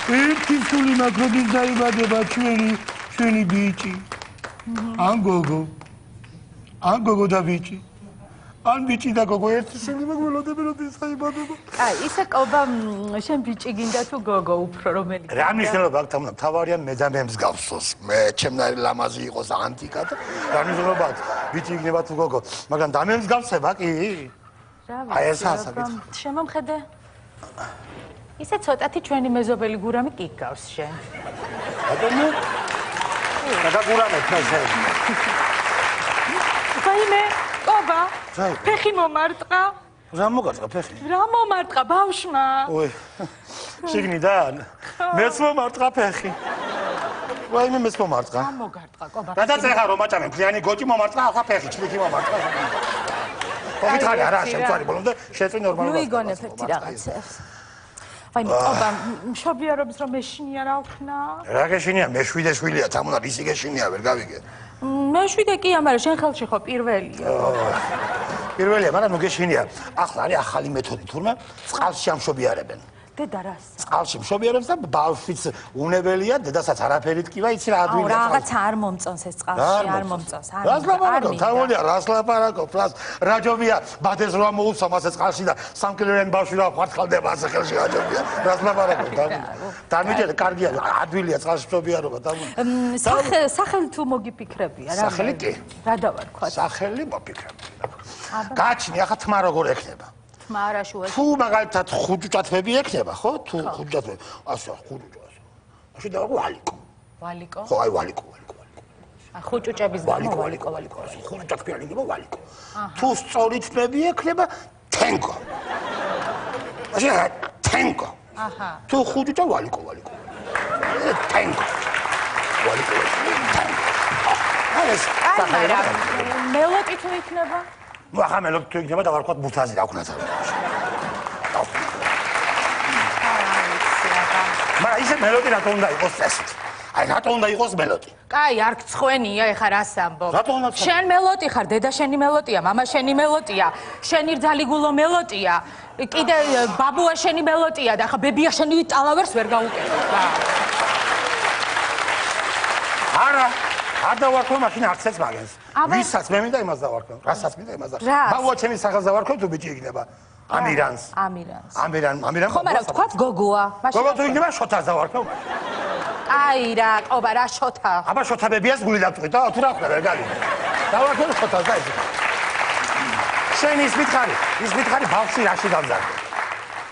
ერთი სული მაქრობის დაიბადება ჩვენი ბიჭი. ან გოგო და ბიჭი. ან ბიჭი და გოგო ერთი სული მოგველოდებენ როდის დაიბადება. აი, ისე კობა შენ ბიჭი გინდა თუ გოგო უფრო რომელი? რა მნიშვნელობა აქვს თამნა? თავარია მე და მე მსგავსოს. მე ჩემნარი ლამაზი იყოს ანტიკა და რა მნიშვნელობა აქვს? ბიჭი იქნება თუ გოგო, მაგრამ და მე მსგავსება კი? აი ეს ასაკით. შემომხედე. ისე ცოტათი ჩვენი მეზობელი გურამი კი გავს შენ. ბატონო? რა გურამეთ შენ? ვაიმე, კობა. ფეხი მომარტყა. რა მოგარტყა ფეხი? რა მომარტყა ბავშვმა? ой. შიგნიდან? მეც მომარტყა ფეხი. ვაიმე მეც მომარტყა. რა მოგარტყა კობა? გადაწეხა რომ მაჭამე მთლიანი გოჭი მომარტყა, ახლა ფეხი ჩლიქი მომარტყა. ყოველთვარი არა შემწარი ბოლომდე შეწვი ნორმალურად. ნუ იგონებ ერთი რაღაცებს. ვაიმე, კობა, მშობიარობის რომ ეშინია რა ვქნა? რა გეშინია? მეშვიდე შვილია, თამუნა ისი გეშინია, ვერ გავიგე. მეშვიდე კი, მაგრამ შენ ხელში ხო პირველია. პირველია, მაგრამ ნუ გეშინია. ახლა არის ახალი მეთოდი, თურმე წყალში ამშობიარებენ. დედა რას? წყალში მშობიარებს და ბავშვიც უნებელია, დედასაც არაფერი ტკივა, იცი რა ადვილია. რაღაც არ მომწონს ეს წყალში, არ მომწონს. რას ლაპარაკობ? თამონია, რას ლაპარაკობ? რა ჯობია, ბადეს რა მოუწამ ასე წყალში და 3 კილოიანი ბავშვი რა ფართხალდება ასე ხელში რა ჯობია. რას ლაპარაკობ? დამიჯერე, კარგია, ადვილია წყალში მშობიარობა, თამონია. სახელი თუ მოგიფიქრებია რა? სახელი კი. რა დავარქვა? სახელი მოფიქრებია. გაჩნი, ახლა თმა როგორ ექნება? მარაშუაში. თუ მაგალითად ხუჭუჭათები ექნება, ხო? თუ ხუჭუჭათები, ასე ხუჭუჭა ასე. ასე და ვალიკო. ვალიკო? ხო, აი ვალიკო. ხუჭუჭების გამო ვალიკო. ხუჭუჭათები იქნება ვალიკო. თუ სწორი თმები ექნება, თენგო. ასე თენგო. აჰა. თუ ხუჭუჭა ვალიკო. თენგო. ვალიკო. ეს არა, მელოტი თუ იქნება? ნუ ახლა მელოდი თუ იქნება და ვარქვათ ბურთაზე რა ვქნათ. მაგრამ ისე მელოდი რატო უნდა იყოს ესეთ? აი რატო უნდა იყოს მელოდი? კაი, არ გცხვენია ეხა რას ამბობ. რატო უნდა გცხვენ? შენ მელოდი ხარ, დედა შენი მელოდია, მამა შენი მელოდია, შენი რძალიგულო მელოდია, კიდე ბაბუა შენი მელოდია და ხა ბებია შენი ტალავერს ვერ გაუკეთებ რა. არა არ დავარქვე მაშინ არც ეს მაგენს. ვისაც მე მინდა იმას დავარქვე. რასაც მინდა იმას დავარქვე. ბაბუა ჩემი სახელს დავარქვე თუ ბიჭი იქნება. ამირანს. ამირან. ხო, მაგრამ თქვათ გოგოა. გოგო თუ იქნება შოთას დავარქვე. აი რა, ყობა რა შოთა. აბა შოთა ბებიას გული დავწყვიტ და თუ რა ხდება ვერ გავიგე. დავარქვე შოთას და ეს. შენ ის მითხარი ბავშვი რაში გამზარდა.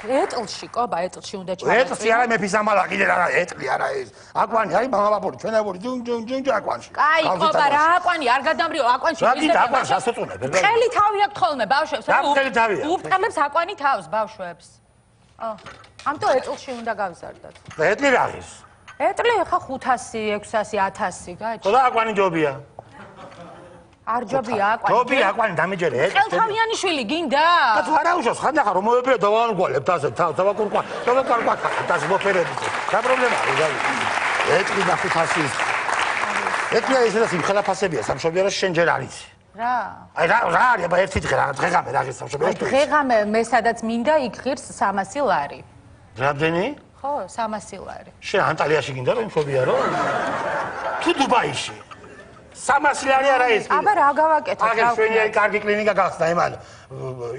ეტლში, ყობა, ეტლში უნდა ჩავარდე. ეტლში არა მეფის ამალა კიდე რა ეტლი არა ეს. აკვანი არის მამაბაბური, ჩვენებური ჯუნ აკვანში. კაი, ყობა რა აკვანი, არ გადამრიო აკვანში. რა კიდე აკვანს ასოწუნებ. ყელი თავი აქვს ხოლმე ბავშვებს. რა ყელი თავია? უფტყელებს აკვანი თავს ბავშვებს. ამიტომ ეტლში უნდა გავზარდოთ. ეტლი რა არის? ეტლი ხა 500, 600, 1000 გაჩ. ხო და აკვანი ჯობია. არ ჯობია აკვანი. ჯობია აკვანი დამიჯერე ეტლი. ყელთავიანი შვილი გინდა? და თუ არა უშავს ხანდახან რომ მოებია დავაყურებ ასე დავაყურებ ასე მოფერებით. რა პრობლემაა გავიგე. ეტლი და 500. ეტლი ისე და სიმხელაფასებია სამშობიაროში შენ ჯერ არის. რა? აი რა არის აბა ერთი დღეღამე რა ღირს სამშობიაროში. დღეღამე მე სადაც მინდა იქ ღირს 300 ლარი. რამდენი? ხო, 300 ლარი. შენ ანტალიაში გინდა რომ მშობიარო? თუ დუბაიში 300 ლარი არა ის. აბა რა გავაკეთებ? აგერ შვენიერი კარგი კლინიკა გახსნა იმან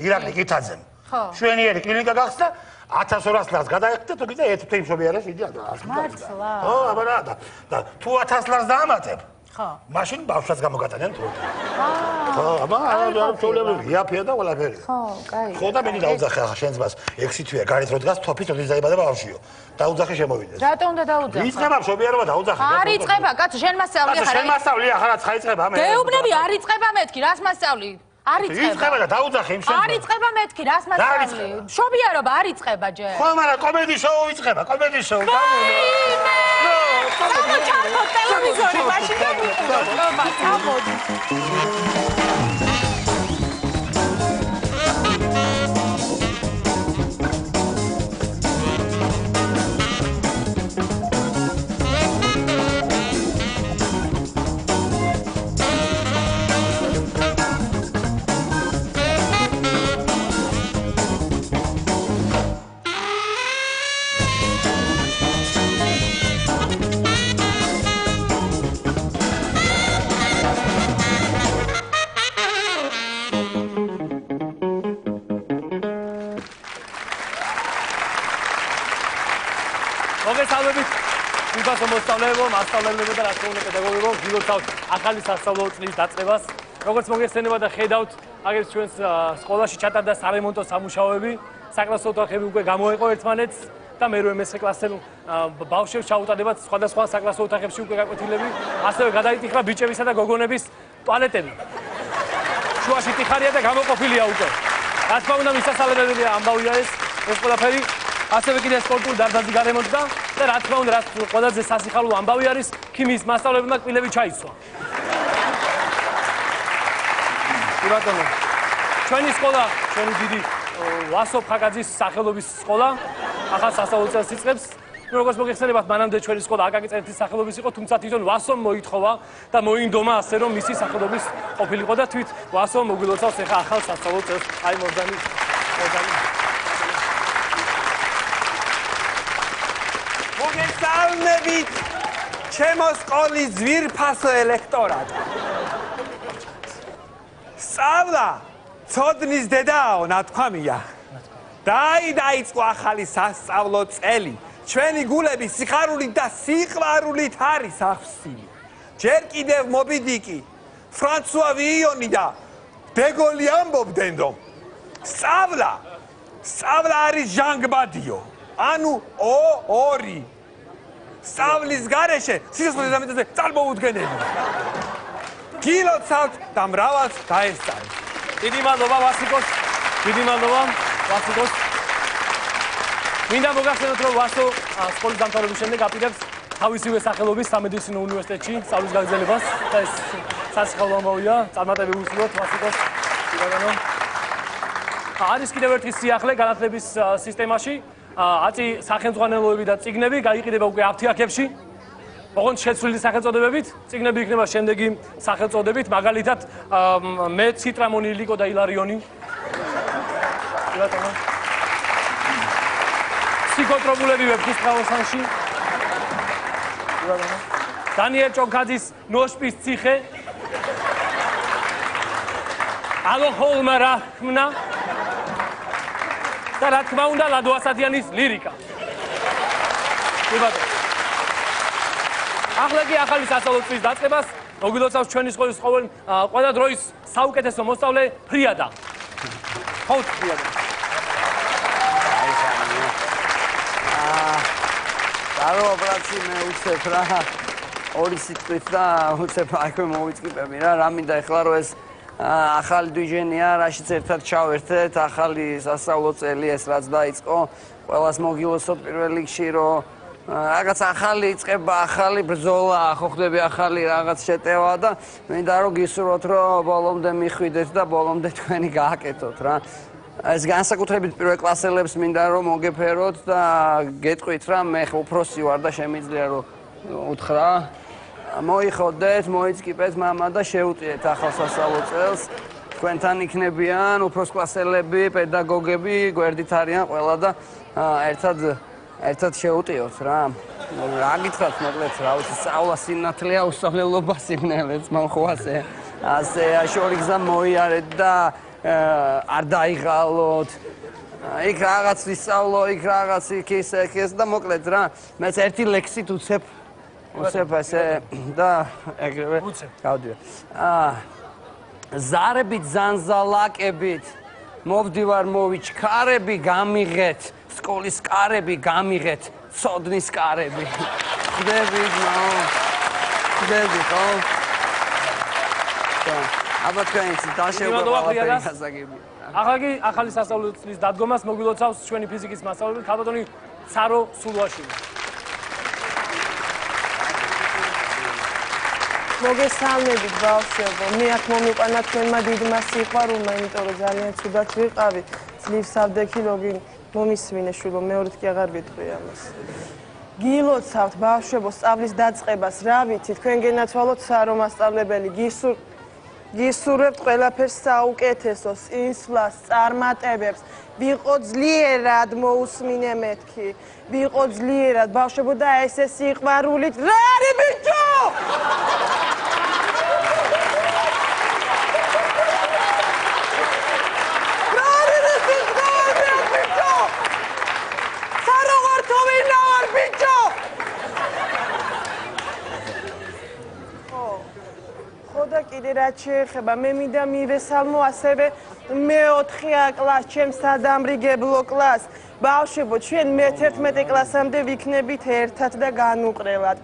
ირაკლი კითაძემ. ხო. შვენიერი კლინიკა გახსნა 1200 ლარს გადაეხდა თუ კიდე ერთ თვე მშობიაროს იდი და მართლა? ხო, აბა რა და თუ 1000 ლარს დაამატებ. ხო. მაშინ ბავშვს გამოგატანიან თუ. ხო, აბა არა პრობლემები, იაფია და ყველაფერი. ხო, კაი. ხო და მე დაუძახე ახლა შენ ძმას 6 თვეა გარეთ რო დგას თოფის ოდის დაიბადება ბავშვიო. დაუძახე შემოვიდეს. რატო უნდა დაუძახო? იწყება მშობიარობა დაუძახე. არ იწყება, კაცო, შენ მასწავლი ხარ. შენ მასწავლი ახლა რაც ხაიწყება მე. გეუბნები არ იწყება მეთქი, რას მასწავლი? არ იწყება. იწყება და დაუძახე იმ შენს. არ იწყება მეთქი, რას მასწავლი? მშობიარობა არ იწყება ჯერ. ხო, მაგრამ კომედი შოუ იწყება, კომედი შოუ. ჩავო ტელევიზორი მაშინ და ვიყურებ. ჩავოდი. მოგესალმებით თვითონ მოსწავლეებო, მასწავლებლებო და რა თქმა უნდა პედაგოგებო, გილოცავთ ახალი სასწავლო წლის დაწყებას. როგორც მოგეხსენება და ხედავთ, აგერ ჩვენს სკოლაში ჩატარდა სარემონტო სამუშაოები, საკლასო ოთახები უკვე გამოეყო ერთმანეთს და მერვე მესამე კლასელ ბავშვებს ჩაუტარდებათ სხვადასხვა საკლასო ოთახებში უკვე გაკვეთილები, ასევე გადაიტიხა ბიჭებისა და გოგონების ტუალეტები. შუაში ტიხარია და გამოყოფილია უკვე. რა თქმა უნდა, მისასალმებელია ამბავია ეს ყველაფერი. ასევე კიდე სპორტული დარბაზი გარემონტდა და რა თქმა უნდა, რაც ყველაზე სასიხარულო ამბავი არის, ქიმიის მასწავლებლებმა კბილები ჩაისვა. კი ბატონო. ჩვენი სკოლა, ჩვენი დიდი ვასო ფაკაძის სახელობის სკოლა, ახალ სასწავლო წელს იწყებს. როგორც მოგეხსენებათ, მანამდე ჩვენი სკოლა აკაკი წერეთის სახელობის იყო, თუმცა თვითონ ვასომ მოითხოვა და მოინდომა ასე, რომ მისი სახელობის ყოფილიყო და თვით ვასომ მოგილოცავს ახლა ახალ სასწავლო წელს. აი მორდანი. მოგესალმებით ჩემო სკოლის ძვირფასო ელექტორატ. სწავლა ცოდნის დედაო, ნათქვამია. დაიწყო ახალი სასწავლო წელი. ჩვენი გულები სიხარულით და სიყვარულით არის ახსილი. ჯერ კიდევ მობიდიკი, ფრანსუა ვიიონი და დეგოლი ამბობდნენ, რომ სწავლა არის ჟანგბადიო. ანუ ორი. სწავლის გარეშე სიცოცხლის დამეტაზე წარმოუდგენელი. გილოცავთ და მრავალს დაესწარეთ. დიდი მადლობა ვასიკოს. დიდი მადლობა ვასიკოს. მინდა მოგახსენოთ, რომ ვასო სკოლის დამთავრების შემდეგ აპირებს თავისივე სახელობის სამედიცინო უნივერსიტეტში სწავლის გაგრძელებას და ეს სასიხარულო ამბავია. წარმატებით უსურვოთ ვასიკოს. არის კიდევ ერთი სიახლე განათლების სისტემაში. აწი სახელმძღვანელოები და წიგნები გაიყიდება უკვე აფთიაქებში. ოღონდ შეცვლილი სახელწოდებებით, წიგნები იქნება შემდეგი სახელწოდებით, მაგალითად მე ციტრამონი, ილიკო და ილარიონი. ფსიქოტროპულები ვეფხის ყავოსანში. დანიელ ჭონქაძის ნოშპის ციხე. ალოხოლმა რახმნა. და რა თქმა უნდა ლადო ასათიანის ლირიკა. ახლა კი ახალი სასწავლო წლის დაწყებას მოგილოცავს ჩვენი სკოლის ყველა დროის საუკეთესო მოსწავლე ფრიადა. ხო ფრიადა. დარო ბრატი მე უცებ რა ორი სიტყვით და უცებ აიქვე მოვიწყებები რა რა მინდა ეხლა რომ ეს ახალი დიჟენია, რაშიც ერთად ჩავერთეთ, ახალი სასწავლო წელი ეს რაც დაიწყო, ყველას მოგილოცოთ პირველ რიგში, რომ რაღაც ახალი იწყება, ახალი ბრძოლა, ხო ხდები ახალი რაღაც შეტევა და მინდა რომ გისურვოთ, რომ ბოლომდე მიხვიდეთ და ბოლომდე თქვენი გააკეთოთ რა. ეს განსაკუთრებით პირველ კლასელებს მინდა რომ მოგეფეროთ და გეტყვით რა, მე უფროსი ვარ და შემიძლია რომ უთხრა. მოიხოდეთ, მოიწყიპეთ მამა და შეუწიეთ ახალ სასწავლო წელს. თქვენთან იქნებიან უფროს კლასელები, პედაგოგები, გვერდით არიან ყველა და ერთად შეუწიოთ რა. რა გითხრათ მოკლედ, რა ვიცი, სწავლა სინათლეა, უსწავლელობა სიმნელეც, მომხواسე. ასე შორი გზა მოიარეთ და არ დაიღალოთ. იქ რაღაც ვისწავლო, იქ რაღაც იქ ეს და მოკლედ რა. მეც ერთი ლექსით უცებ ესე და ეგრევე გავდივარ. ზარებით ზანზალაკებით მოვდივარ მოვიჩქარები გამიღეთ, სკოლის კარები გამიღეთ, ცოდნის კარები. ხდები ხო? აბა თქვენიც დაშევება გასაგები. ახლა კი ახალი სასწავლო წლის დადგომას მოგილოცავს ჩვენი ფიზიკის მასწავლებელი ქალბატონი სარო სულუაშვილი. მოგესალმებით ბავშვებო, მე აქ მომიყვანა თქვენმა დიდმა სიყვარულმა, იმიტომ რომ ძალიან ცუდად ვიყავი, ძლივს ავდექი ლოგინ მომისმინე შვილო, მეორედ კი აღარ ვიტყვი ამას. გილოცავთ ბავშვებო სწავლის დაწყებას, რა ვიცი, თქვენ გენაცვალოთ სარო მასწავლებელი, გისურვებთ ყველაფერს საუკეთესოს, ისვლას, წარმატებებს, ვიყო ძლიერად მოусმინე მეთქი, ვიყო ძლიერად ბავშვებო და ესე სიყვარულით, რა არის ბიჭო? რაც შეეხება მე მინდა მივესალმო ასევე მე-4 კლასს, ჩემს სადამრიგებლო კლასს. ბავშვებო, ჩვენ მე-11 კლასამდე ვიქნებით ერთად და განუყრელად.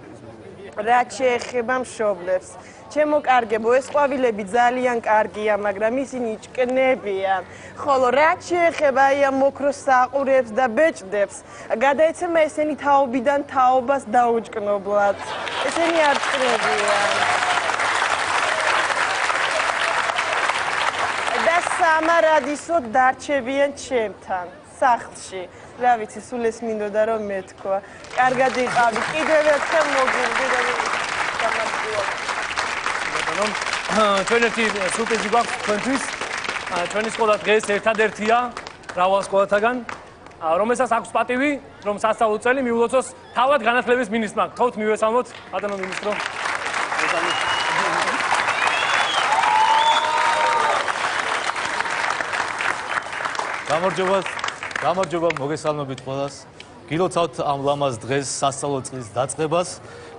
რაც შეეხება მშობლებს. ჩემო კარგებო, ეს ყვავილები ძალიან კარგია, მაგრამ ისინი ჭკნებიან. ხოლო რაც შეეხება აი ამ მოქროს საყურებს და ბეჭდებს, გადაეცემა ესენი თაობიდან თაობას დაუჭკნობლად. ესენი არ ჭკნებიან. და სამარადისოდ დარჩებიან ჩემთან, სახლში. რა ვიცი, სულ ეს მინდოდა რომ მეთქვა. კარგად იყავი, კიდევ ერთხელ მოგივიდე. ჩვენ ერთი სიურპრიზი გვაქვს თქვენთვის. ჩვენი სკოლა დღეს ერთადერთია მრავალ სკოლათაგან, რომელსაც აქვს პატივი, რომ სასწავლო წელი მიულოცოს თავად განათლების მინისტრმა. გთხოვთ მივესალმოთ, ბატონო მინისტრო. გამარჯობა, მოგესალმებით ყველას. გილოცავთ ამ ლამაზ დღეს სასწავლო წლის დაწყებას.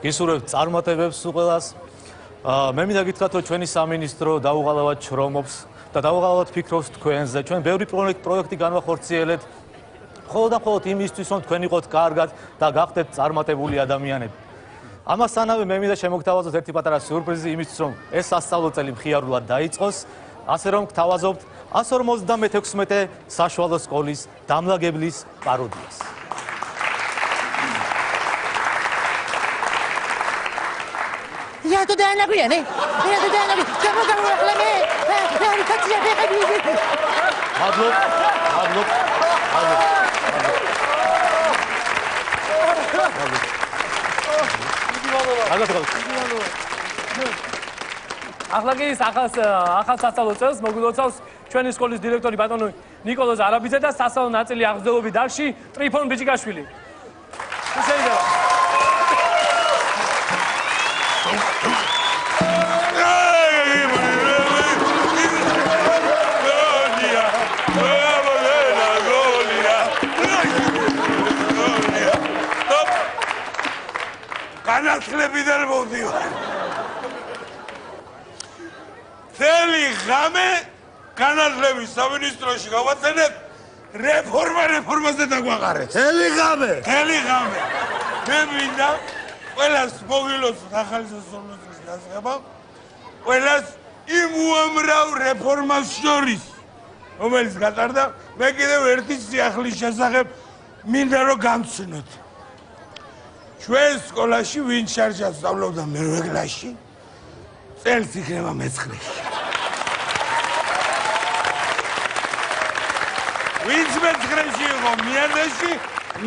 გისურვებთ წარმატებებს ყველას. მე მინდა გითხრათ, რომ ჩვენი სამინისტრო დაუღალავად შრომობს და დაუღალავად ფიქრობს თქვენზე. ჩვენ ბევრი პროექტი განვახორციელებთ. მხოლოდ იმისთვის, რომ თქვენ იყოთ კარგად და გახდეთ წარმატებული ადამიანები. ამასთანავე მე მინდა შემოგთავაზოთ ერთი პატარა სიურპრიზი იმისთვის, რომ ეს სასწავლო წელი მხიარულად დაიწყოს, ასე რომ გთავაზობთ 156 საშუალო სკოლის დამლაგებლის პაროდიას. რატო დაანაგვიანე? რატო დაანაგვი? გამოგავლე. ახლა კი ახალ სასწავლო წელს მოგილოცავს ჩვენი სკოლის დირექტორი ბატონო ნიკოლოზ არაბიძე და სასწავლო ნაწილი აღზრდელობით დარგში ტრიფონ ბიჭიკაშვილი. შეიძლება განათლებიდან მოვდივარ. მთელი ღამე განათლების სამინისტროში გავაცენებ რეფორმაზე დაგვაყარეთ. მთელი ღამე. მე მინდა ყველას მოგილოცოთ ახალი სასწავლო წლის დასწრება. ყველას იმ უამრავ რეფორმას შორის, რომელიც გატარდა, მე კიდევ ერთი სიახლის შესახებ მინდა რომ გამცნოთ. ჩვენ სკოლაში ვინ შარჟას სწავლობდა მერვე კლასში, წელს იქნება მე-9-ში. ვინც მე-9-ში იყო მე-10-ში,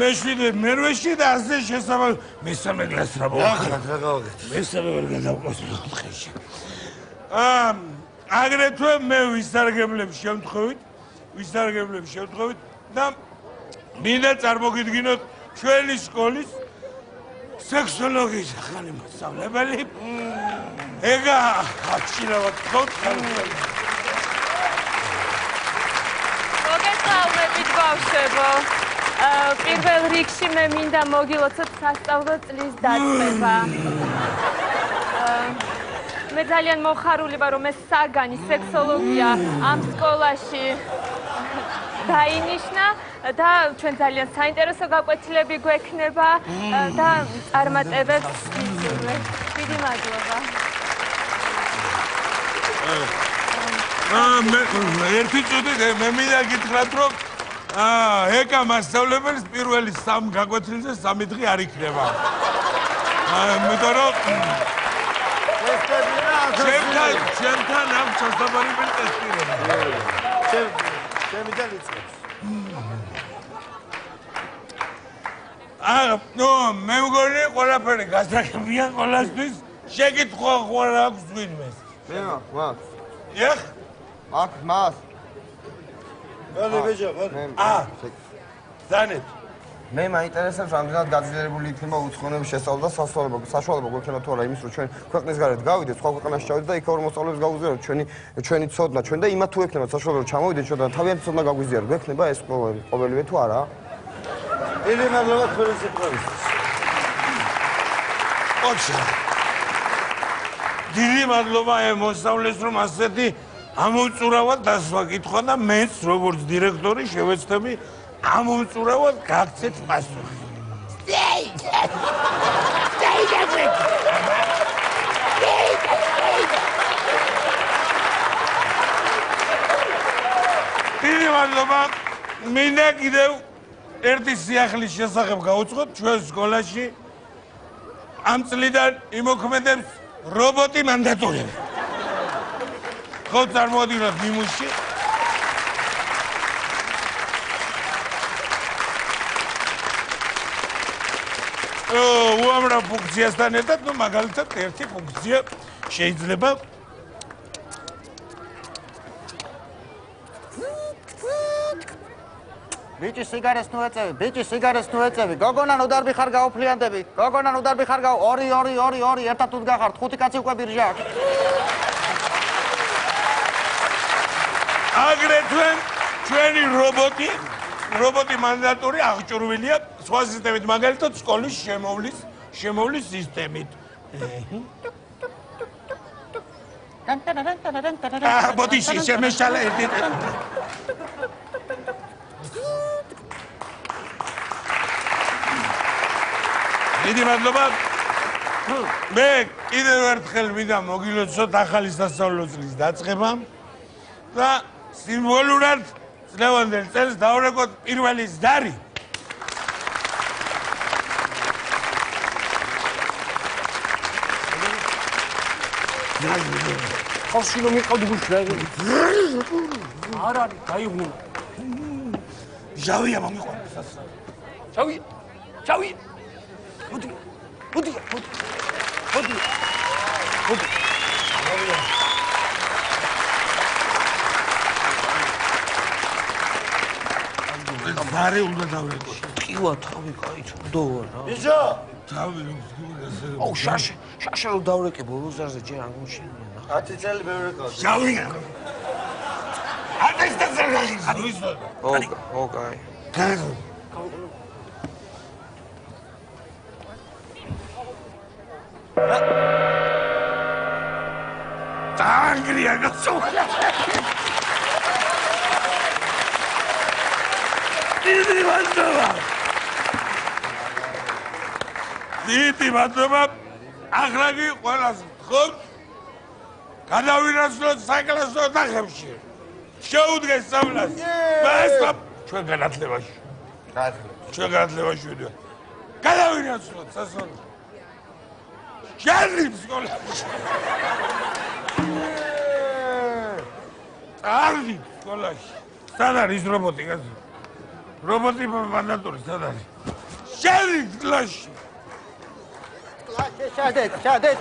მე-7 მერვეში და ასე შესაბამისად მე-3 კლასს რა მოვახერხეთ. მე-3 ვერ გადავყოს მე-9-ში. აგრეთვე მე ვისარგებლებ შემთხვევით და მინდა წარმოგიდგინოთ ჩვენი სკოლის სექსოლოგიის ახალი მასწავლებელი. ეგა ხშირად გქონთ. მოგესალმებით ბავშვებო. პირველ რიგში მე მინდა მოგილოცოთ სასწავლო წლის დაწყება. მე ძალიან მოხარული ვარ, რომ ეს საგანი სექსოლოგია ამ სკოლაში დაინიშნა და ჩვენ ძალიან საინტერესო გაკვეთილები გვექნება და წარმატებებს ვისურვებთ. დიდი მადლობა. ერთი წუთი მე მინდა გითხრათ, რომ ეკა მასწავლებელს პირველი 3 გაკვეთილზე 3 დღე არ იქნება. იმიტომ რომ ჩემთან აქვს ჩასაბარებელი ტესტირება. ჩემი და ლიწყებს. მე მგონი ყველაფერი გასაგებია ყველასთვის. შეკითხვა ხوار აქვს ვინმეს? მე მაქვს. ეხ? აქ მას. ზანეთ. მე მაინტერესებს რამდენად გაძლიერებული იქნება უცხოენების შესწავლა და საშუალება გვექნება თუ არა იმის რომ ჩვენ ქვეყნის გარეთ გავიდეთ, სხვა ქვეყანაში ჩავიდეთ და იქ ორ მოსწავლეებს გავუზიაროთ ჩვენი ცოდნა, ჩვენ და იმათ თუ ექნება საშუალება რომ ჩამოვიდეთ ჩვენ და თავიანთი ცოდნა გაგვიზიაროთ, გვექნება ეს ყოველივე თუ არა? დიდი მადლობა თქვენი სიტყვისთვის. ოჩა. დიდი მადლობა მოსწავლეს რომ ასეთი ამოწურავად დასვა კითხვა და მეც როგორც დირექტორი შევეცდები ამოწურავად გაგცეთ პასუხი. დიდი მადლობა. მინდა კიდევ ერთი სიახლის შესახებ გავუწყოთ ჩვენ სკოლაში. ამ წლიდან იმოქმედებს რობოტი მანდატორები. ხო წარმოადგინოთ ნიმუში. უამრავ ფუნქციასთან ერთად, ну მაგალითად ერთი ფუნქცია შეიძლება ბიჭი სიგარეს ნუ ეწევი, ბიჭი სიგარეს ნუ ეწევი. გოგონა ნუ დარბი ხარ გაუფლიანდები. გოგონა ნუ დარბი ხარ 2 ერთად თუ გახართ 5 კაცი უკვე ბირჟა აქვს. აგრეთვე ჩვენი რობოტი მანდატორი აღჭურვილია სხვა სისტემით, მაგალითად სკოლის შემოვლის სისტემით. ბოდიში შემეშალა ერთი დიდი მადლობა. მე კიდევ ერთხელ მინდა მოგილოცოთ ახალი სასწავლო წლის დაწყება და სიმბოლურად წლევანდელ წელს დავრეკოთ პირველი ზდარი. ხავში რომ მიყავდი გულში რა იგი. არ არის, დაიღუნა. ჟავია მომიყვანს. ჩავია. Hadi. Zari უნდა დავრეკო. კივა თავი кайჩო დოა. ბიჭო, თავი რომ აუ შაშა რომ დავრეკე ბოლოზარზე ჯერ არ მოშენია. 10 წელი მეორე ყავს. ჟავია. არის და ზარგალი. ოკაი. Angria găsușa! Diti mă აღრაგი ყველას ხომ გადავინაცვლოთ საკლასო დახევში. შეუდგეს სწავლას. და ჩვენ განათლებაში. ჩვენ განათლებაში ვიდეო. გადავინაცვლოთ სასწავლო. შენ სკოლაში. Ardi, სკოლაში. სად არის რობოტი, კაცო? რობოტი მანდატორი სად არის? შენ სკოლაში. შადეთ, შადეთ.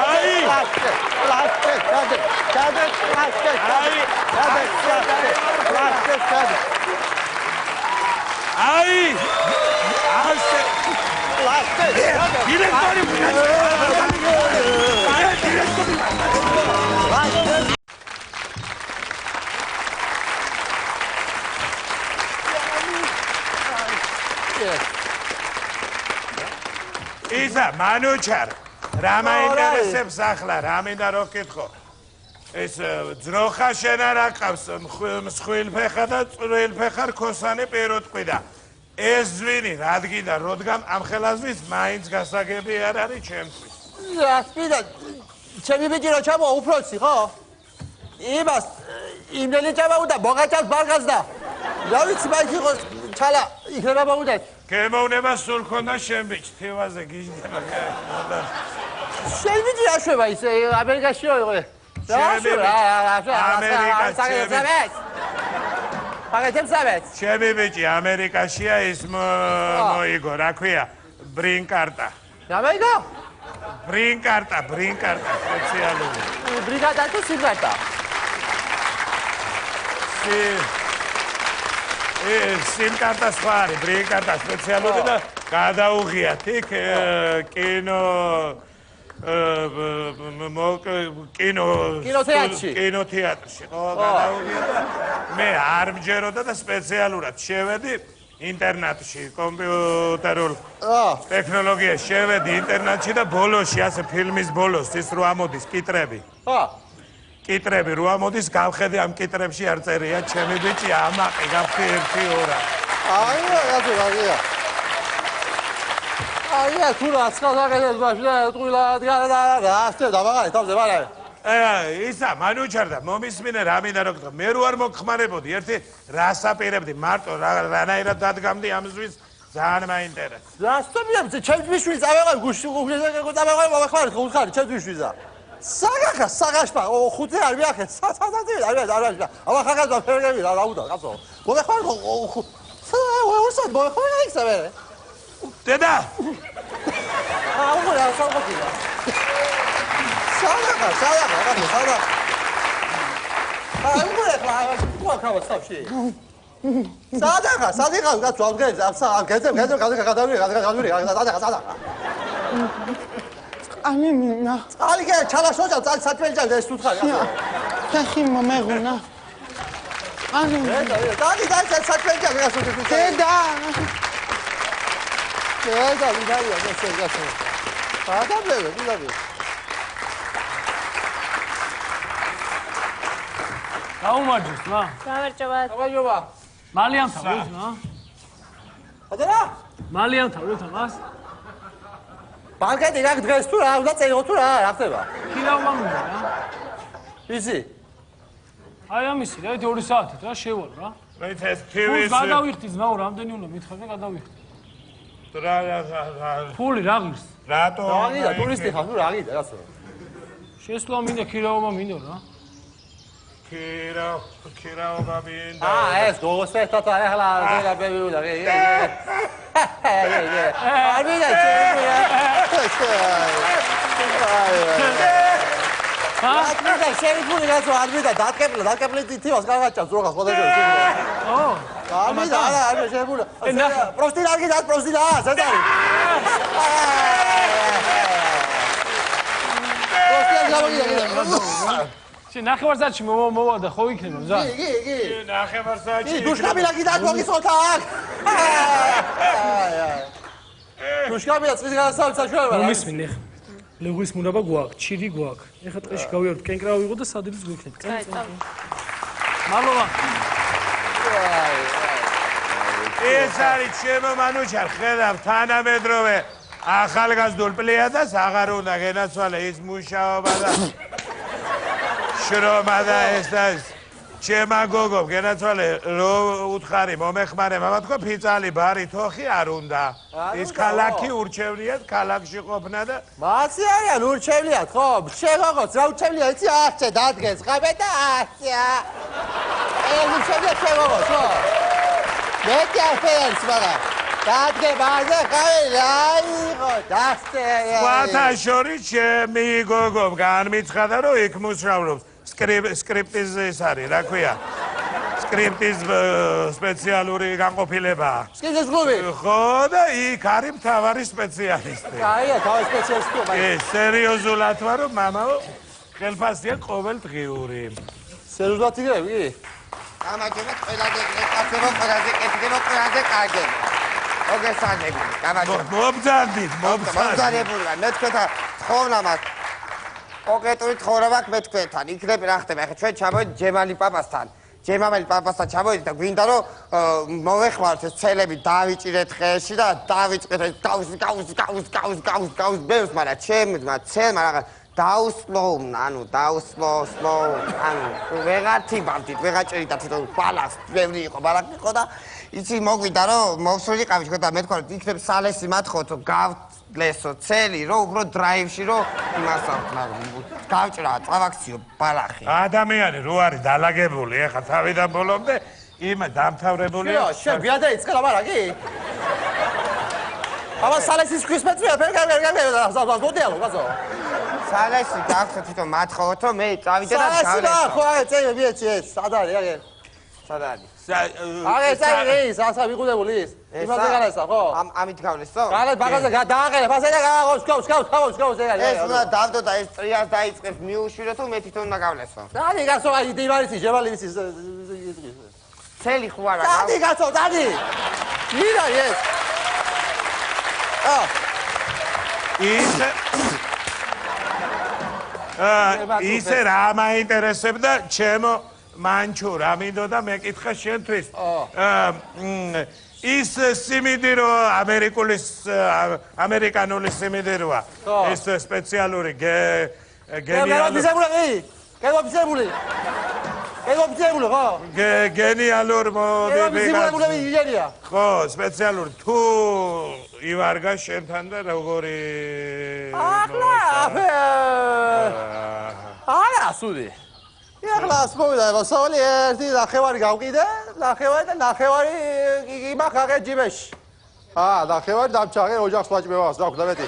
აი! აი! ასე. დირექტორი ისა მანუჩარ რა მაინტერესებს ახლა რა მინდა რო გკითხო ეს ძროხა შენ არ აყავს მსხვილფეხა და წვრილფეხა რქოსანი პირუტყვი და ეს ზვინი რადგინდა როდგამ ამ ხელაზვის მაინც გასაგები არ არის ჩემთვის რასპიდა ჩემი ბიჭი რო ჩამო უფროსი ხო იმას იმდენი ჩამოუდა მოგაჭავს ბარგაზდა რა ვიცი მაინც იყოს ჩალა იქნება მოუდა გემოვნება სულ ქონდა შენ ბიჭ თევაზე გიჟდება შენ ბიჭი აშვება ის ამერიკაში იყო ჩემი ბიჭი ამერიკაშია ის მოიგო რა ქვია ბრინ კარტა რა მოიგო ბრინ კარტა სპეციალური ბრინ კარტა თუ სიმ კარტა სიმ კარტა სხვა არის ბრინ კარტა სპეციალური და გადაუღიათ იქ კინოთეატრში ხო გადავიღე და მე არ მჯეროდა და სპეციალურად შევედი ინტერნეტში კომპიუტერულ ტექნოლოგიაში შევედი ინტერნეტში და ბოლოში ასე ფილმის ბოლოს ის რო ამოდის კიტრები. კიტრები რო ამოდის გავხედე ამ კიტრებში არ წერია ჩემი ბიჭი ამაყი გავხდი 1-2. აია თუ რაც ხალხაკეთებს მაშინ ეტყვილა და ასწევდა მაგარი თავზე მაგარი. ისა მანუჩარდა მომისმინე რა მინდა რო გთხრა მე რო არ მოგხმარებოდი ერთი რას აპირებდი მარტო რანაირად დადგამდი ამ ზვის ძალიან მაინტერესებს. რასტობიებს ჩემს მშვიდს წავეღებ გუშინ წავეღებ მომხმარეთ ხუთხარი ჩემს მშვიდსა. საგახა საგაშპა 5 არ მიახეთ საცაცი არ აბა ხაგაზა ფერგები რა უდო კაცო მომხმარეთ ვერსად მომხმარეთ ისევე დედა რა საგახა სადა. აი მოგეხლა ყოქავა საფში. სადა კაცო ამგეძ ამ გეძებ გადავირი. Ani mina. Ali gel çala soca çal satmayacağım da tutar ya. Taxi mameguna. Ani. Dali sen satmayacağım ya soca tutar. Deda. Deda bir ya sen gelsin. Adam böyle bir. გაუმარჯოს რა. გამარჯობა. გამარჯობა. მალე ამთავრეთ რა. ხოდერა? მალე ამთავრეთ ამას. ბანკეტი რა დღეს თუ რა უნდა წერო თუ რა ხდება? ქირავმა მინდა რა. ისი? აი ამისი რა 2 საათით რა შევალ რა. მე ეს TV-ს გადავიხდი ძმაო რამდენი უნდა მითხარ და გადავიხდი. რა ფული რა ღირს? რატო? რა ტურისტი ხარ თუ რა გიდა რასო? შესვლა მინდა ქირავმა მინდა რა. ქირავმა მინდა. ეს გოსეთ და ახლა ზელა ბებიულა. არ მინდა და შერიფული რაცო არ მინდა დაკეპლი თივას გავაჭამს როგას ხოდები. არ მინდა არ შერიფული. პროსტი არ გიდა პროსტი და ზედარი. პროსტი არ გავიგია. შენ ნახევარსაათში მოვა და ხო იქნება მზა? კი. ნახევარსაათში. დუშკაბილა გიდა მოგისოთა აქ. დუშკაბილა წვის განსავლ საშუალება. მომისმინე ხა. ლეღვის მურაბა გვაქვს, ჩირი გვაქვს. ეხლა ტყეში გავიაროთ, კენკრა ვიღო და სადილის გვექნებით. მადლობა. ეს არის ჩემო მანუჩარ, ხედავ თანამედროვე ახალგაზრდულ პლიადას აღარ უნდა გენაცვალე ის მუშაობა და შრომა და ეს და ჩემო გოგო გენაცვალე რო უთხარი მომეხმარე მამა თქო ფიცალი ბარი თოხი არ უნდა ის ქალაქი ურჩევნიათ ქალაქში ყოფნა და მასე არიან ურჩევნიათ ხო შეგოგოც რა ურჩევნია იცი არცე დადგეს ყაბე და არცე ურჩევნია შეგოგოც ხო მეტი აფერს მაგა დადგე ბაზე ყავი რაიღო დასტე სხვათა შორის ჩემი გოგო განმიცხადა რომ იქ მუშაობს სკრიპტის ეს არის რა ქვია სკრიპტის სპეციალური განყოფილება სკრიპტის კლუბი ხო და იქ არის მთავარი სპეციალისტი აია თავი სპეციალისტი სერიოზულად ვარ რომ მამაო ხელფასია ყოველდღიური სერიოზულად იგები გამარჯობა ყველაზე კეთილო ყველაზე კარგი მოგესალმებით მობძანდით მობძანებულგან მე თქვენთან ცხოვრამას კონკრეტული ცხოვრება მე თქვენთან იქნები რა ხდება ახლა ჩვენ ჩამოვიდით ჯემალი პაპასთან ჩამოვიდით და გვინდა რომ მოვეხმაროთ ეს ცელები დავიჭირეთ ხელში და დავიწყეთ გაუს ბევრს მაგრამ ჩემმა ცელმა რაღაც დაუსლო ანუ ვეღარ თიბავდით ვეღარ ჭერით თვითონ ბალას ბევრი იყო ბალაკი იყო და იცი მოგვიდა რომ მოვსულიყავი თქვენ და მე თქვა რომ იქნებ სალესი მათხოვოთ რომ გავლესო ცელი რომ უფრო დრაივში რომ იმას გავჭრა წავაქციო ბალახი ადამიანი რო არის დალაგებული ეხა თავიდან ბოლომდე იმ დამთავრებულია შენ ბიადა იწყე ლაბარაკი აბა სალესის ქრისმეტია ფერგარ გოდიალო გაზო სალესი გახსოვთ თვითონ მათხოვოთ რომ მე წავიდე და სალესი და ხო აი წელი მიეცი ეს სად არის აგე სად არის ეს არის ასა ვიყუდებული ის იმაზე განესა ხო ამით გავლესო გალეთ ბაგაზე დააყენე ფასე და გააღოს სკავს ეს არის ეს უნდა დავდო და ეს წრიას დაიწყებს მიუშვირო თუ მე თვითონ უნდა გავლესო დადი გასო აი დივარის ჟევალის ცელი ხო არა დადი გასო დადი მინდა ეს. ისე რა მაინტერესებდა ჩემო მანჩუ რა მინდოდა მეკითხა შენთვის ის სიმინდი რო ამერიკანული სიმინდიროა ეს სპეციალური გენიალურ ხო სპეციალური თუ ივარგა შენთან და როგორი არა სული ეხლას მოვიდა მოსავალი ერთი ნახევარი გავყიდე ნახევარი და ნახევარი იმახაღე ჯიბეში ნახევარი დამჩაღე ოჯახს ვაჭმევას დაგვდა მეტი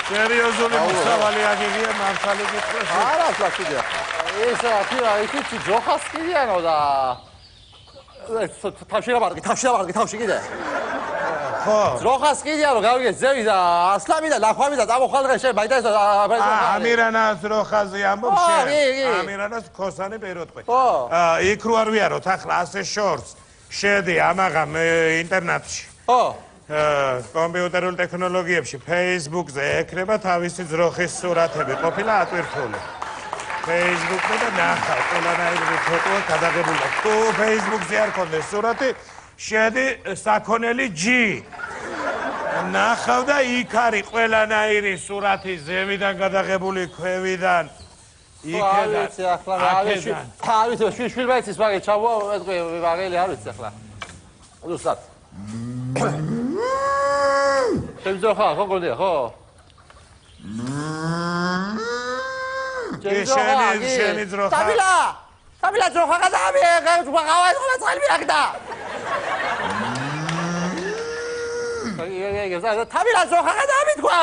სერიოზული მოსავალი აგებია მართალი გითხრას არა სლაკიდია ეს რა ისეთი ჯოხას კიდიანო და თავში კიდე ხო ჯოხას კიდიანო გავიგე ზევი და ასლამი და ლახვამი და წამოხვალ შენ მაინტერესო ამირანას როხაზე ამბობ შენ ამირანას ქოსანი პეროტყვი იქ რო არ ვიაროთ ახლა ასე შორს შედი ამაღამ ინტერნეტში ხო კომპიუტერულ ტექნოლოგიებში Facebook-ზე ეკრება თავისი ძროხის სურათები ყოფილა ატვირთული Facebook-ზე და ნახავ ყველანაირი ფოტოა გადაღებული თუ Facebook-ზე არ ქონდეს სურათი შედი საქონელი G ნახავ და იქ არის ყველანაირი სურათი ზევიდან გადაღებული ქვევიდან იქედან ახლა შვილბაიცის მაგე ჩავვა ეთქვი ვაღელი არ ვიცი ახლა უსად შემძოხა ხო გონია ხო შენი ძროხა თაბილა ძროხა გადაამიე გავაი ხოლმე წყალები აქდა თაბილა ძროხა გადაამითქვა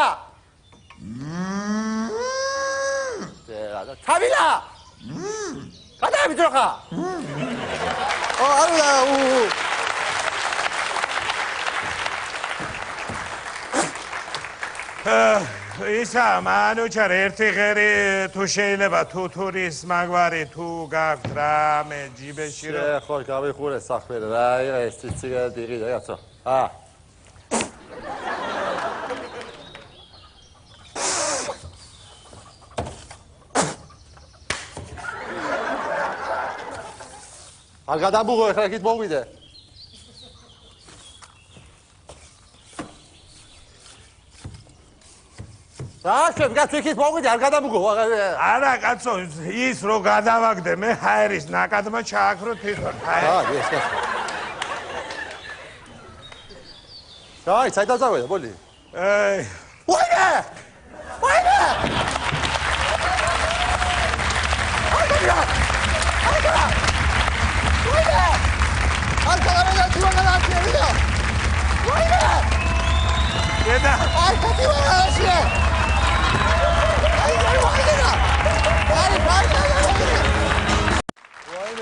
თაბილა გადაამი ძროხა ისა მანუჩარ ერთი ღერი თუ შეიძლება თუ თურის მაგვარი თუ გაქვთ რამე ჯიბეში რომ ხო გავიხურე საქმე რა ეს ციგარეტი იყიდა კაცო არ გადაბუღო ეხლა იქით მოვიდე რაშენ კაცო იქით მოვიდე არ გადაბუღო არა კაცო ის რო გადავაგდე მე ჰაერის ნაკადმა ჩააქრო თვითონ ჰაერი ეს კაცო დაი საერთოდ წავედა ბოლი ვაიმე ვაიმე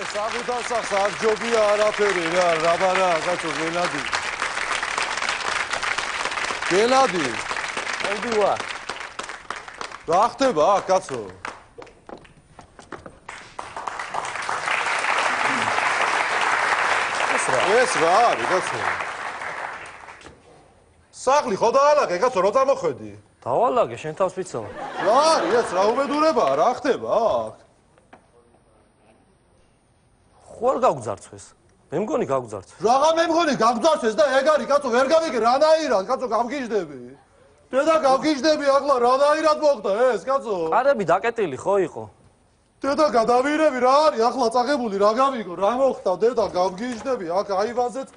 საღუთან სახს არ ჯობია არაფერი რა რაბარა კაცო გელადი მოვდივა რა ხდება აქ კაცო ეს რა არის კაცო საღლი ხო დაალაგე კაცო რო წამოხვედი დავალაგე შენ თავს ვიცოლა რა არის ეს რა უბედურებაა რა ხდება აქ ხო არ გაგძარცვეს მე მგონი გაგძარცვეს რაღა მე მგონი გაგძარცვეს და ეგ არის კაცო ვერ გავიგე რანაირად კაცო გავგიჟდები დედა გავგიჟდები ახლა რანაირად მოხდა ეს კაცო ყარები დაკეტილი ხო იყო დედა გადავირები რა არის ახლა წაღებული რა გავიგო რა მოხდა დედა გავგიჟდები აქ აივანზეც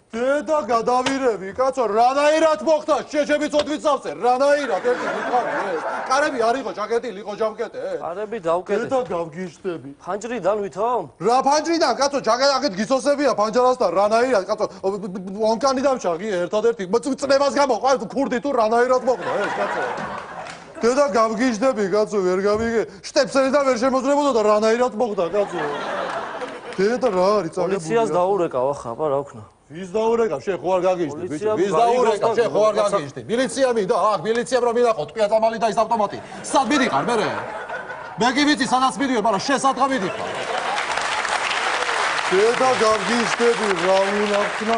დედა გადავირები კაცო რანაირად მოხდა შეშები წოდვით სავსე რანაირად ერთი გითხარი ეს ყარები არ იყო ჭაკეტილი იყო ჯამკეტე ყარები დავკეტე დედა გავგიჟდები ფანჯრიდან ვითომ რა ფანჯრიდან კაცო ჭაკეტ გისოსებია ფანჯარასთან რანაირად კაცო ონკანი დამჭაღი ერთადერთი წნებას გამოყვა ქურდი თუ რანაირად მოხდა ეს კაცო დედა გავგიჟდები კაცო ვერ გავიგე შტეპსელიდან ვერ შემოძრებოდა და რანაირად მოხდა კაცო დედა რა არის წაგებული პოლიციას დაურეკავ ახლა აბა რა ვქნა ვის დაურეკავ შენ ხო არ გაგიჟდი ბიჭო ვის დაურეკავ შენ ხო არ გაგიჟდი მილიცია მინდა აქ მილიცია რომ მინახო ტყვია წამალი და ის ავტომატი სად მიდიყარ მე კი ვიცი სადაც მიდივარ მაგრამ შენ სადღა მიდიხარ დედა გავგიჟდები რა უნდა ვქნა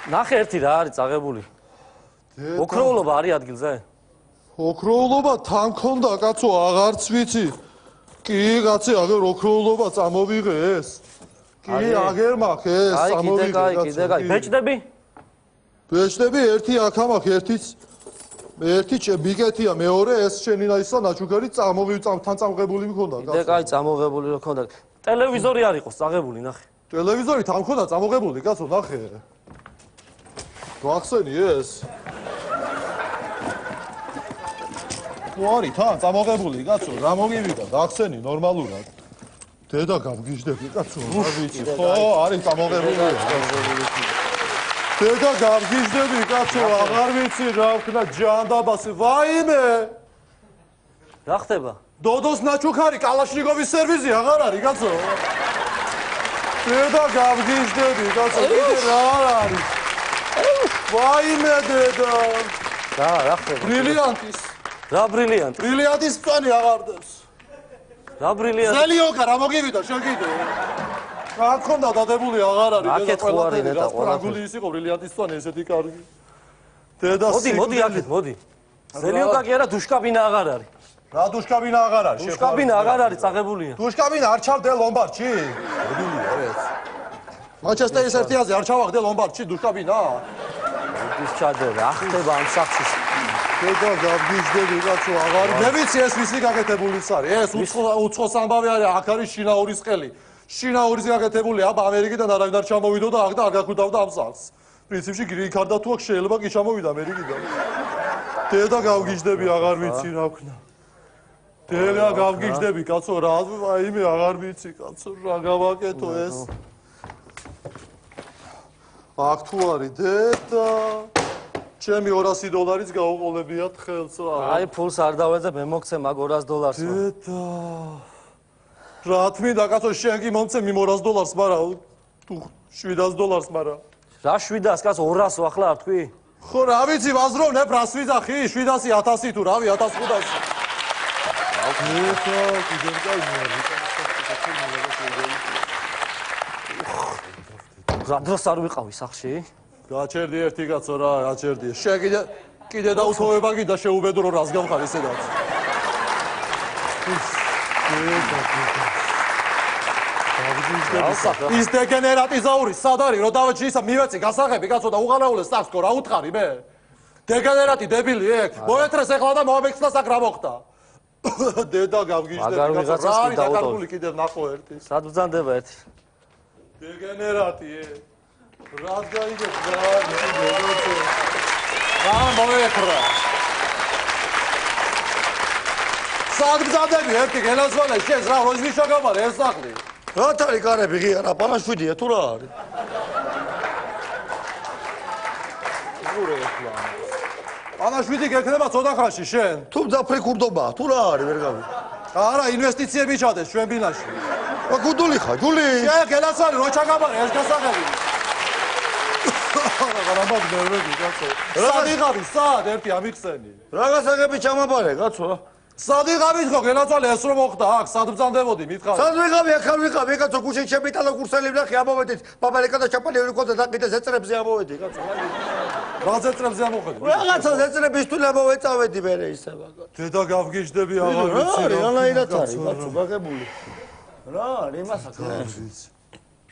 ნახე ერთი რა არის წაღებული. ოქროულობა არის ადგილზე? ოქროულობა თან მქონდა კაცო, აღარც ვიცი. კი, კაცი, აგერ ოქროულობა წამოვიღე ეს. კი, აგერ მაქვს ეს, წამოვიღე კაცო. კიდე კაი, ბეჭდები? ბეჭდები ერთი აქ მაქვს, ერთი ბიგეთია, მეორე ეს შენი ნაისა ნაჩუქარი თან წამღებული მქონდა კაცო. კიდე კაი, წამოღებული რო ქონდა. ტელევიზორი არ იყოს წაღებული, ნახე. ტელევიზორი თან მქონდა წამოღებული კაცო, ნახე. გვახსენი ეს? ვარი თან წამოღებული კაცო, რა მოგივიდა, გახსენი ნორმალურად. დედა გავგიჟდები კაცო, არ ვიცი, ხო, არის წამოღებული. დედა გავგიჟდები კაცო, აღარ ვიცი რა ვქნა ჯანდაბასი, ვაიმე! რა ხდება? დოდოს ნაჩუქარი კალაშნიკოვის სერვიზი აღარ არის კაცო. დედა გავგიჟდები კაცო, კიდე რა არის? ვაიმე დედა! რა ხდება? ბრილიანტის რა ბრილიანტი? ბრილიანტის მწვანე აღარ დევს. რა ბრილიანტი? ზელიოკა რა მოგივიდა შენ კიდე? რა გქონდა დადებული აღარ არის აკეთ ხო არის დედა ყველა. რაგული ის იყო ბრილიანტის მწვანე ესეთი კარგი. დედა მოდი აკეთ, მოდი. ზელიოკა კი არა, დუშკაბინა აღარ არის. რა დუშკაბინა აღარ არის? დუშკაბინა აღარ არის, წაღებულია. დუშკაბინა არ ჩავდე ლომბარდში? მოდილია ეს. მანჩესტერის ერთიაზე არ ჩავახდე ლომბარდში დუშკაბინა? ის ჩადე რა ხდება ამ სახში? დედა გავგიჟდები კაცო, აღარ მე ვიცი ეს ვისი გაკეთებულიც არის. ეს უცხოს ამბავი არის, აქ არის შინაურის ყელი. შინაურის გაკეთებული აბა ამერიკიდან არავინ არ ჩამოვიდო და აქ და არ გაგხვდავდა ამ სახს. პრინციპში გრინკარდა თუ აქ შეიძლება კი ჩამოვიდა ამერიკიდან. დედა გავგიჟდები აღარ ვიცი რა ვქნა. დედა გავგიჟდები კაცო, რა აიმე აღარ ვიცი კაცო, რა გავაკეთო ეს. აქ თუ არის დედა ჩემი $200 გაუყოლებიათ ხელს რა. აი ფულს არ დავეძებ, მე მოგცე მაგ $200. დედა რა თმინდა კაცო, შენ კი მომცემ იმ $200, მაგრამ თუ $700, მაგრამ რა 700 კაცო 200 ახლა არ თქვი? ხო რა ვიცი ვაზროვნებ რას ვიძახი 700 1000 თუ რავი 1500. რა დროს არ ვიყავი სახში? გაჩერდი ერთი კაცო რა, გაჩერდი. შენ კიდე დაუთოვება კი და შეუბედრო რას გავხარ ისედაც. ის დეგენერატი ზაური სად არის? რო დავეჭი ისა მივეცი გასაღები კაცო და უღალაულეს სახს ხო რა უთხარი მე? დეგენერატი დებილი ეგ. მოეთრეს ეხლა და მოამექცდა საკ რა მოხდა? დედა გავგიჟდები კაცო. რა არის დაკარგული კიდევ ნახო ერთი. სად ბრძანდება ერთი? დეგენერატი ეგ. რა გაიგებს რა? რა მოეთრა? სად ბრძანდები ერთი გელასვალე შენს რა როზნიშა გამარე ეს სახლი? რა თარი კარები ღია რა პანაშვიდია თუ რა არის? პანაშვიდი გექნება ცოტა ხანში შენ. თუ დაფრიკურდობაა თუ რა არის ვერ გავიგე. არა ინვესტიციები ჩადეს ჩვენ ბინაში. გუდული ხარ, გული. შენ გელასვალე რო ჩაგამარე ეს გასაღები. რა მაგდერები კაცო. სად იყავი სად ერთი ამიხსენი. რა გასაღები ჩამაბარე კაცო. სად იყავით ხო გელაცვალე ეს რომ მოხდა აქ სად ბრძანდებოდი მითხარ. სად ვიყავი აქ არ ვიყავი კაცო გუშინ შემიტალა კურსელი ვნახე ამოვედით ბაბალიკა და ჩაპალიური ყოდა და კიდე ზეწრებზე ამოვედი კაცო. რა ზეწრებზე ამოხედი? რაღაცა ზეწრების თუ ამოვეწავედი მე ისე მაგა. დედა გავგიჟდები აღარ ვიცი რა რანაირად არის კაცო გაგებული. რა არის იმასაკ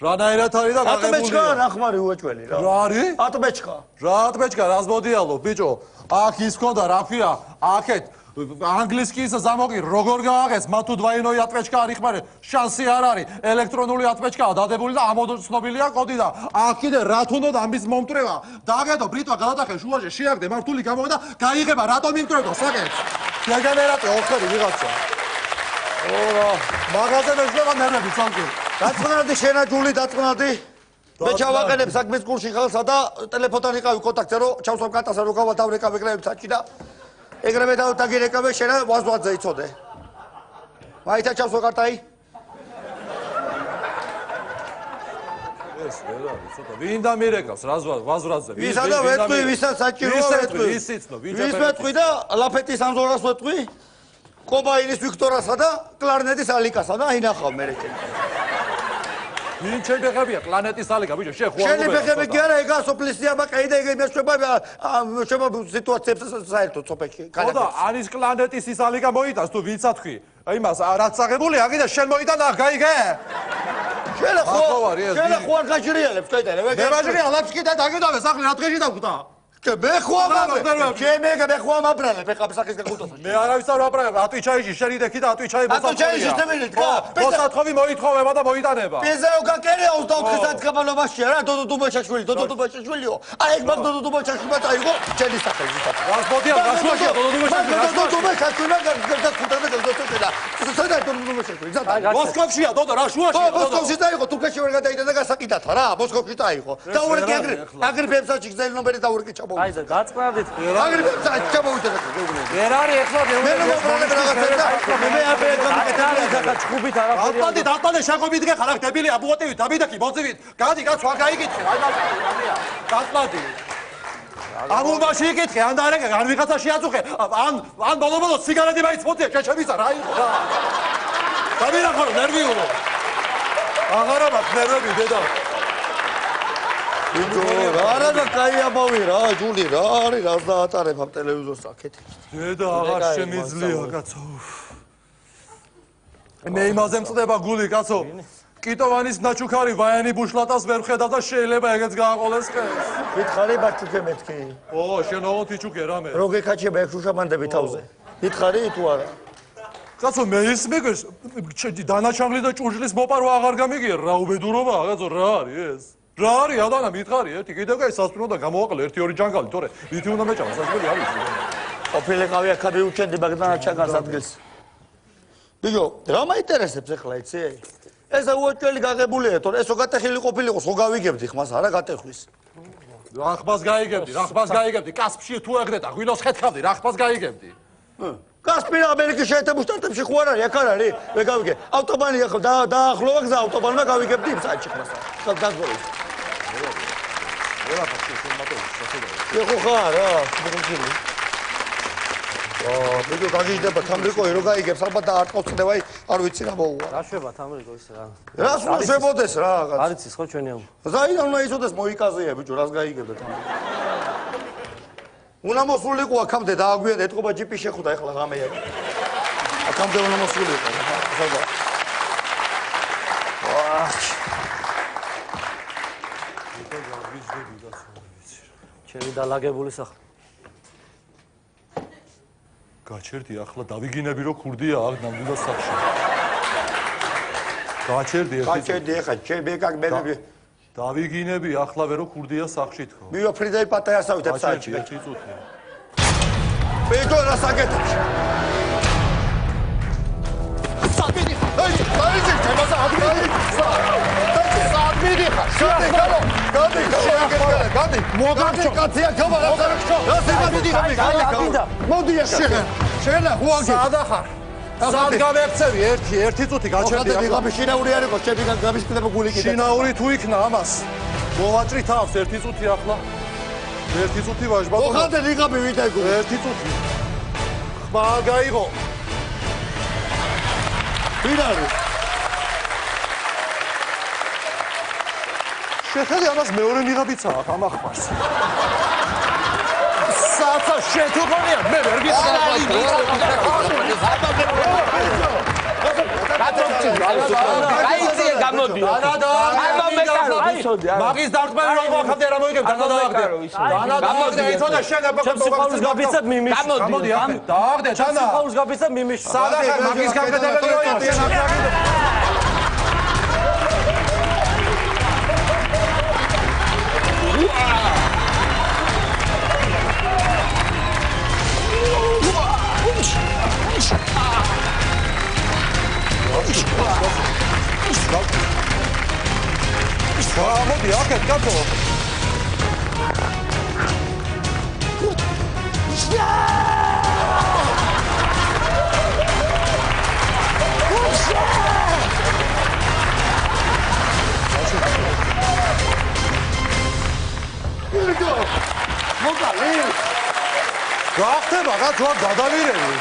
რანაირად არის და გაგებული. ატბეჭკა ნახმარი უეჭველი რა. რა არის? ატბეჭკა. რა ატბეჭკა რას მოდიალო ბიჭო? აქ ის ქონდა რა ქვია? აქეთ ანგლისკის ზამოკი როგორ გააღეს მათ თუ დვაინოი ატბეჭკა არ იხმარე შანსი არ არის ელექტრონული ატბეჭკაა დადებული და ამოცნობილია კოდი და აქ კიდე რა თუნდოდა ამის მომტრევა დაგედო ბრიტვა გადატახე შუაში შეაგდე მართული გამოვიდა გაიღება რატომ იმტრევდო საკეთს დეგენერატი ოხერი ვიღაცა ო მაგაზე მეშლება ნერვები ცალკე დაწყნადი შენა ჯული დაწყნადი მე ჩავაყენებ საქმის კურსში ხალხსა და ტელეფონთან იყავი კონტაქტზე რომ ჩავსვამ კატასა რომ გავათავრეკავ ეგრევე საჭი და ეგრევე დაგირეკავე შენა ვაზვაძე იცოდე. მაითა ჩავსვა კარტაი. ეს ვერ არის ცოტა ვინ დამირეკავს ვაზვაძე ვისა და ვეთქვი ვისაც საჭიროა ვეთქვი ვის იცნო ვის ვეთქვი და ლაფეტის ამზორას ვეთქვი კობაინის ვიქტორასა და კლარნეტის ალიკასა და ინახავ მე რეკე ვინ ჩემი ფეხებია? პლანეტის ალიგა, ბიჭო, შენ ხო არ შენი ფეხები კი არა, ეგა სოფლისი აბაკაი და ეგ შეება სიტუაციებს საერთოდ სოფელში. ხოდა არის პლანეტის ის ალიგა მოიტანს თუ ვინცა თქვი? იმას რაც აღებული აგიდა შენ მოიტანა გაიგე? შენ ხო არ გაჭრიალებს კეთერე. მე ვაჭრიალებს კიდე დაგიდავე სახლი რა დღეში დავგვდა? მე ხო ამაბრალებ ეხლა სახის გაგუტოს. მე არავის არ ვაბრალებ, ატვიჩაიში შენი დექი და ატვიჩაი მოსათხოვია. ატვიჩაიში შემიძლია თქვა. მოსათხოვი მოითხოვება და მოიტანება. პიზაო გაკერია 24 საათის გაბალობაშია რა დოდო დუბაჩაშვილი, დოდო დუბაჩაშვილიო. აი ეგ მაგ დოდო დუბაჩაშვილი წაიღო შენი სახელი ზუსტად. გასბოდია, გასბოდია დოდო დუბაჩაშვილი. დოდო დუბაჩაშვილი გაგხუტა და გაგდოცედა. სადა დოდო დუბაჩაშვილი. მოსკოვშია დოდო რა შუაშია დოდო. მოსკოვში წაიღო, თურქეთში ვერ გადაიდა და გასაკიდათა რა, მოსკოვში წაიღო. და უერთი აგრ ფებსაჩი გზელი ნომერი და უერთი ჩაბო. აი და გაწყნარდით. აგრ ფებსაჩი ჩამოვიდა. ვერ არის ეხლა მე მომბრალებ რაღაცა და მე აბე გამიკეთებია ჩხუბით არაფერი. დატანე შეგობით გეხარ აქ დებილი აბუოტივით დაბიდაკი მოძივით. გადი კაც ვარ გაიგითხე. აი მაგია. დატანე. ამულმაში იკითხე ან დარეკე ან ვიღაცა შეაწუხე ან ბოლო სიგარეტი მაიც მოწია შეჩემისა რა იყო რა. გამირახო ნერვიულო. აღარა მაქვს ნერვები დედა. არა და კაი ამოვი რა ჯული რა არის რას დაატარებ ამ ტელევიზორს აქეთ. დედა აღარ შემიძლია კაცო. მე იმაზე მწდება გული კაცო. კიტოვანის ნაჩუქარი ვაიანი ბუშლატას ვერ ხედავ და შეიძლება ეგეც გააყოლეს ხელს. მითხარი ბაჩუქე მეთქი. ო შენ ოღონდ იჩუქე რამე. რო გეკაჩება ეგ შუშამანდები თავზე. მითხარი თუ არა. კაცო მე ის მეგეს დანაჩაღლი და ჭურჭლის მოპარვა აღარ გამიგია რა უბედურობაა კაცო რა არის ეს? რა არის ადანა მითხარი ერთი კიდევ კაი სასწრაფო და გამოვაყლე 1-2 ჯანგალი თორე ვითი უნდა მეჭამა სასწრაფო არის. ყოფილი ყავი აქ მიუჩენდი მაგდანა ჩაგანს ადგილს. ბიჭო რა მაინტერესებს ახლა იცი? ეს უოჭველი გაღებულია თორე ესო გატეხილი ყოფილიყო ხო გავიგებდი ხმას არა გატეხვის. რა ხმას გაიგებდი კასპში თუ ეგდედა ღვინოს ხეთქავდი რა ხმას გაიგებდი. კასპი ამერიკის შეერთებულ შტატებში ხო არ არის აქ არ არის მე გავიგე ავტობანი ახლა დაახლოვა გზა ავტობანმა გავიგებდი იმ საათში ხმას. გასგორი. ეხო ხარ რა მოგწილი. ბიჭო გაგიჟდება თამრიკო რო გაიგებს ალბათ და არ ყავწდება აი არ ვიცი რა მოუვა. რა შვება თამრიკო ის რა. რას უნდა შვებოდეს რა რაღაც. არ იცის ხო ჩვენი ამ. ზაიდან უნდა იცოდეს მოიკაზეა ბიჭო რას გაიგებდა თამრიკო. უნდა მოსულიყო აქამდე დააგვიანდა ეთყობა ჯიპი შეხვდა ეხლა ღამეა. აქამდე უნდა მოსულიყო. ხება. ჩემი დალაგებული სახლი. გაჩერდი ახლა დავიგინები რომ ქურდია აქ ნამდვილად სახში. გაჩერდი ახლა ჩემი კაკ მე დავიგინები ახლა ვერო ქურდია სახში თქო. მიო ფრიდაი პატაიასავით ეს საათში. ერთი წუთი. ბიჭო რა საკეთებს? საბიდი. აი ჩემასა ადგილი. საბიდი ხარ. გადი. მოგარჩო. კაცია ქობა რა წარხო. რა საბიდი ხარ? მოდი ახლა. შენა ხუაგი. სადა ხარ? სად გამექცევი ერთი წუთი გაჩერდი ახლა. ვიღაბი შინაური არ იყო, ჩემი გამისკდება გული კიდე. შინაური თუ იქნა ამას. მოვაჭრი თავს ერთი წუთი ახლა. ერთი წუთი ვაჟბატონო. ოხანდა ვიღაბი ვიდა გული. ერთი წუთი. ხმა გაიღო. ვინ არის? შეხედე ამას მეორე მიღაბიცა აქ ამ ახმარს. საცა შეთუქონია მე ვერ ვიცი. გაიწიე გამოდი. მაგის დარტყმები რომ მოხდა რა მოიგებ დანადააგდე. დანადააგდე იცოდა შენ სიფაულის გაბიცად მიმიშ. გამოდი ახლა. დააგდე ჩანა. სიფაულის გაბიცად მიმიშ. სადა ხარ მაგის გამკეთებელი რო იყო. მოდი აქეთ კაცო. გახდება რა თქვა გადავირები.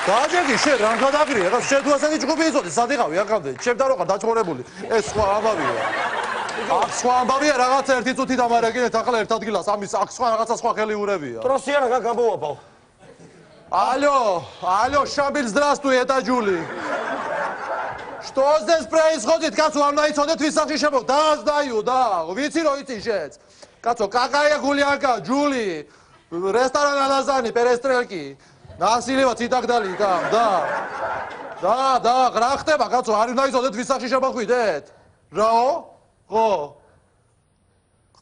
დააჯეგი შენ რა გადაგრია რა შენ თუ ასეთი ჯგუფი იწოდი სად იყავი აქამდე ჩემთან რო ხარ დაჭმორებული ეს სხვა ამბავია აქ სხვა ამბავია რაღაცა ერთი წუთი დამარაგინეთ ახლა ერთ ადგილას ამის აქ სხვა რაღაცა სხვა ხელიურებია Тросиана как обовапал. Алло, Шамиль, здравствуй, это Джули. Что здесь происходит? Кацу, вам найдёт висахи шабо. Да, знаю, да. Вици роити шец. Кацу, какая гулянка, Джули? Ресторан Алазани, перестрелки. Насилие и так далее, там, да. Да, რა ხდება, კაცო, არ უნდა ვისახში შაბახვიდეთ? რაო? ხო.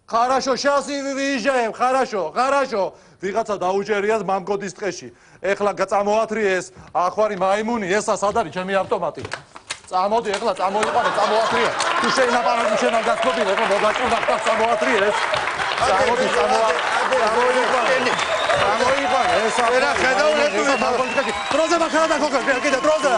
Хорошо, сейчас и выезжаем, хорошо. ვიღაცა დაუჭერიათ მამკოდის ტყეში. ეხლა წამოათრიეს ახვარი მაიმუნი, ესა სად არის ჩემი ავტომატი? წამოდი, ეხლა წამოიყვანე, წამოათრიე. თუ შეიძლება შენ არ გასწობილ, ეხლა მოგაჭურდა ხარ წამოათრიე ეს. წამოდი, წამოიყვანე, ესა. ვერა ხედავ, დროზე მაგადა გოგო, კიდე დროზე.